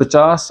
50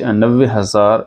90,000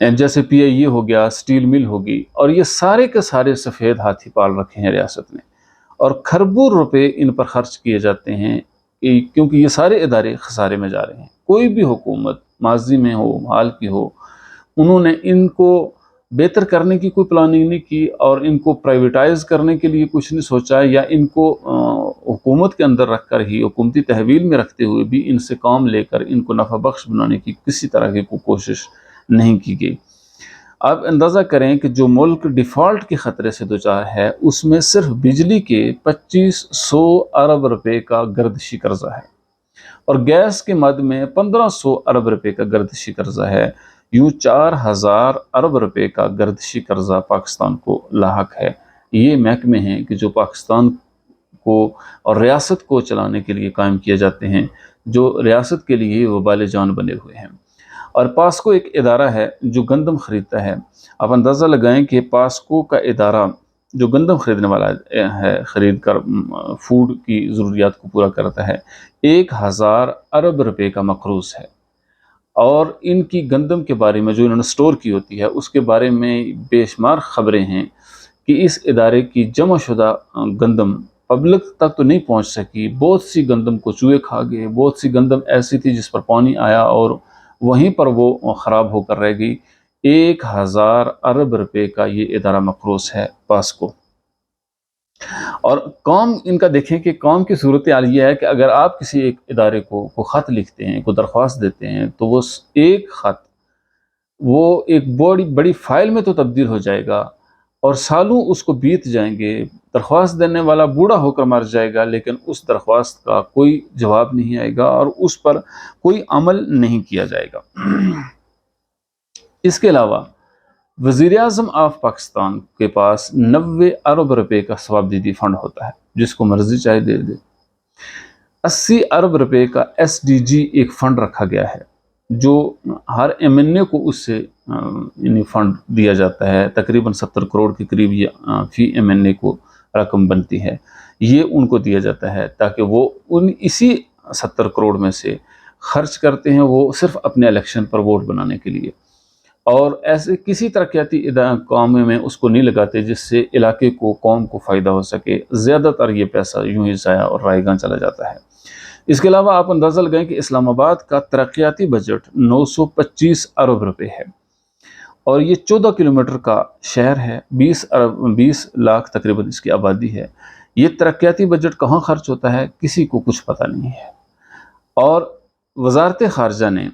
جیسے پی آئی اے ہو گیا، اسٹیل مل ہوگی، اور یہ سارے کے سارے سفید ہاتھی پال رکھے ہیں ریاست نے، اور کھربوں روپے ان پر خرچ کیے جاتے ہیں کیونکہ یہ سارے ادارے خسارے میں جا رہے ہیں۔ کوئی بھی حکومت ماضی میں ہو، حال کی ہو، انہوں نے ان کو بہتر کرنے کی کوئی پلاننگ نہیں کی، اور ان کو پرائیویٹائز کرنے کے لیے کچھ نہیں سوچا، یا ان کو حکومت کے اندر رکھ کر ہی حکومتی تحویل میں رکھتے ہوئے بھی ان سے کام لے کر ان کو نفع بخش بنانے کی کسی طرح کی کوئی کوشش نہیں کی گئی۔ آپ اندازہ کریں کہ جو ملک ڈیفالٹ کے خطرے سے دوچار ہے، اس میں صرف بجلی کے 2500 ارب روپے کا گردشی قرضہ ہے، اور گیس کے مد میں 1500 ارب روپے کا گردشی قرضہ ہے۔ یوں 4000 ارب روپے کا گردشی قرضہ پاکستان کو لاحق ہے۔ یہ محکمے ہیں کہ جو پاکستان کو اور ریاست کو چلانے کے لیے قائم کیے جاتے ہیں، جو ریاست کے لیے وبال جان بنے ہوئے ہیں۔ اور پاسکو ایک ادارہ ہے جو گندم خریدتا ہے۔ آپ اندازہ لگائیں کہ پاسکو کا ادارہ جو گندم خریدنے والا ہے، خرید کر فوڈ کی ضروریات کو پورا کرتا ہے، 1000 ارب روپے کا مقروض ہے، اور ان کی گندم کے بارے میں جو انہوں نے سٹور کی ہوتی ہے اس کے بارے میں بے شمار خبریں ہیں کہ اس ادارے کی جمع شدہ گندم پبلک تک تو نہیں پہنچ سکی، بہت سی گندم کو چوہے کھا گئے، بہت سی گندم ایسی تھی جس پر پانی آیا اور وہیں پر وہ خراب ہو کر رہ گئی۔ 1000 ارب روپے کا یہ ادارہ مقروض ہے پاسکو۔ اور کام ان کا دیکھیں کہ کام کی صورتحال یہ ہے کہ اگر آپ کسی ایک ادارے کو خط لکھتے ہیں، کوئی درخواست دیتے ہیں، تو وہ ایک خط وہ ایک بڑی فائل میں تو تبدیل ہو جائے گا، اور سالوں اس کو بیت جائیں گے، درخواست دینے والا بوڑھا ہو کر مر جائے گا، لیکن اس درخواست کا کوئی جواب نہیں آئے گا اور اس پر کوئی عمل نہیں کیا جائے گا۔ اس کے علاوہ وزیر اعظم آف پاکستان کے پاس 90 ارب روپے کا ثوابدیدی فنڈ ہوتا ہے، جس کو مرضی چاہے دے دے۔ 80 ارب روپے کا ایس ڈی جی ایک فنڈ رکھا گیا ہے، جو ہر ایم این اے کو اس سے یعنی فنڈ دیا جاتا ہے، تقریباً 70 کروڑ کے قریب یہ فی ایم این اے کو رقم بنتی ہے، یہ ان کو دیا جاتا ہے تاکہ وہ اسی 70 کروڑ میں سے خرچ کرتے ہیں، وہ صرف اپنے الیکشن پر ووٹ بنانے کے لیے، اور ایسے کسی ترقیاتی کام میں اس کو نہیں لگاتے جس سے علاقے کو، قوم کو فائدہ ہو سکے۔ زیادہ تر یہ پیسہ یوں ہی ضائع اور رائے گاں چلا جاتا ہے۔ اس کے علاوہ آپ اندازہ لگائیں کہ اسلام آباد کا ترقیاتی بجٹ 925 ارب روپے ہے، اور یہ 14 کلومیٹر کا شہر ہے، 20 لاکھ تقریباً اس کی آبادی ہے۔ یہ ترقیاتی بجٹ کہاں خرچ ہوتا ہے کسی کو کچھ پتہ نہیں ہے۔ اور وزارت خارجہ نے،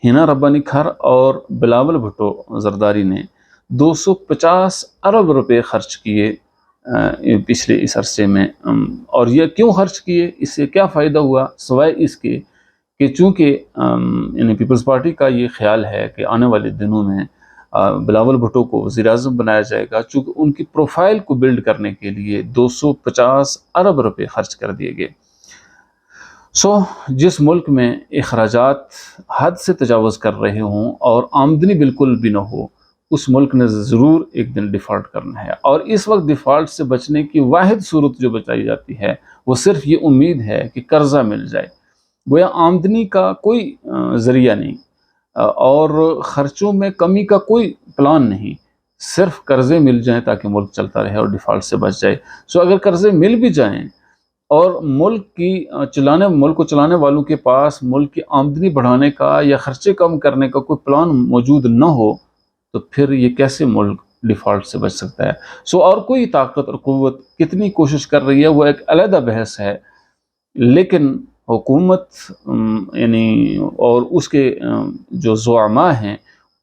ہینا ربانی کھر اور بلاول بھٹو زرداری نے 250 ارب روپے خرچ کیے پچھلے اس عرصے میں، اور یہ کیوں خرچ کیے، اس سے کیا فائدہ ہوا، سوائے اس کے کہ چونکہ یعنی پیپلز پارٹی کا یہ خیال ہے کہ آنے والے دنوں میں بلاول بھٹو کو وزیر اعظم بنایا جائے گا، چونکہ ان کی پروفائل کو بلڈ کرنے کے لیے 250 ارب روپے خرچ کر دیے گئے۔ جس ملک میں اخراجات حد سے تجاوز کر رہے ہوں اور آمدنی بالکل بھی نہ ہو، اس ملک نے ضرور ایک دن ڈیفالٹ کرنا ہے، اور اس وقت ڈیفالٹ سے بچنے کی واحد صورت جو بچائی جاتی ہے وہ صرف یہ امید ہے کہ قرضہ مل جائے، گویا آمدنی کا کوئی ذریعہ نہیں اور خرچوں میں کمی کا کوئی پلان نہیں، صرف قرضے مل جائیں تاکہ ملک چلتا رہے اور ڈیفالٹ سے بچ جائے۔ اگر قرضے مل بھی جائیں اور ملک کو چلانے والوں کے پاس ملک کی آمدنی بڑھانے کا یا خرچے کم کرنے کا کوئی پلان موجود نہ ہو، تو پھر یہ کیسے ملک ڈیفالٹ سے بچ سکتا ہے؟ اور کوئی طاقت اور قوت کتنی کوشش کر رہی ہے وہ ایک علیحدہ بحث ہے، لیکن حکومت یعنی اور اس کے جو زعماء ہیں،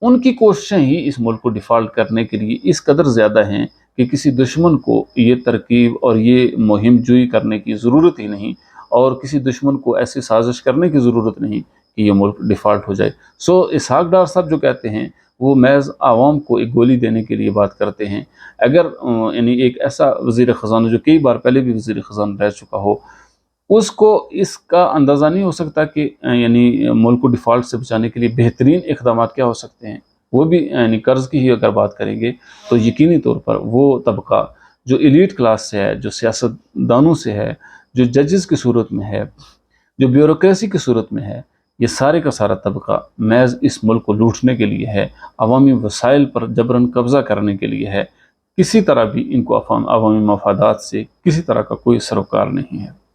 ان کی کوششیں ہی اس ملک کو ڈیفالٹ کرنے کے لیے اس قدر زیادہ ہیں کہ کسی دشمن کو یہ ترکیب اور یہ مہم جوئی کرنے کی ضرورت ہی نہیں، اور کسی دشمن کو ایسی سازش کرنے کی ضرورت نہیں کہ یہ ملک ڈیفالٹ ہو جائے۔ اسحاق ڈار صاحب جو کہتے ہیں وہ محض عوام کو ایک گولی دینے کے لیے بات کرتے ہیں۔ اگر یعنی ایک ایسا وزیر خزانہ جو کئی بار پہلے بھی وزیر خزانہ رہ چکا ہو، اس کو اس کا اندازہ نہیں ہو سکتا کہ یعنی ملک کو ڈیفالٹ سے بچانے کے لیے بہترین اقدامات کیا ہو سکتے ہیں، وہ بھی یعنی قرض کی ہی اگر بات کریں گے تو یقینی طور پر وہ طبقہ جو ایلیٹ کلاس سے ہے، جو سیاست دانوں سے ہے، جو ججز کی صورت میں ہے، جو بیوروکریسی کی صورت میں ہے، یہ سارے کا سارا طبقہ محض اس ملک کو لوٹنے کے لیے ہے، عوامی وسائل پر جبراً قبضہ کرنے کے لیے ہے، کسی طرح بھی ان کو عوامی مفادات سے کسی طرح کا کوئی سروکار نہیں ہے۔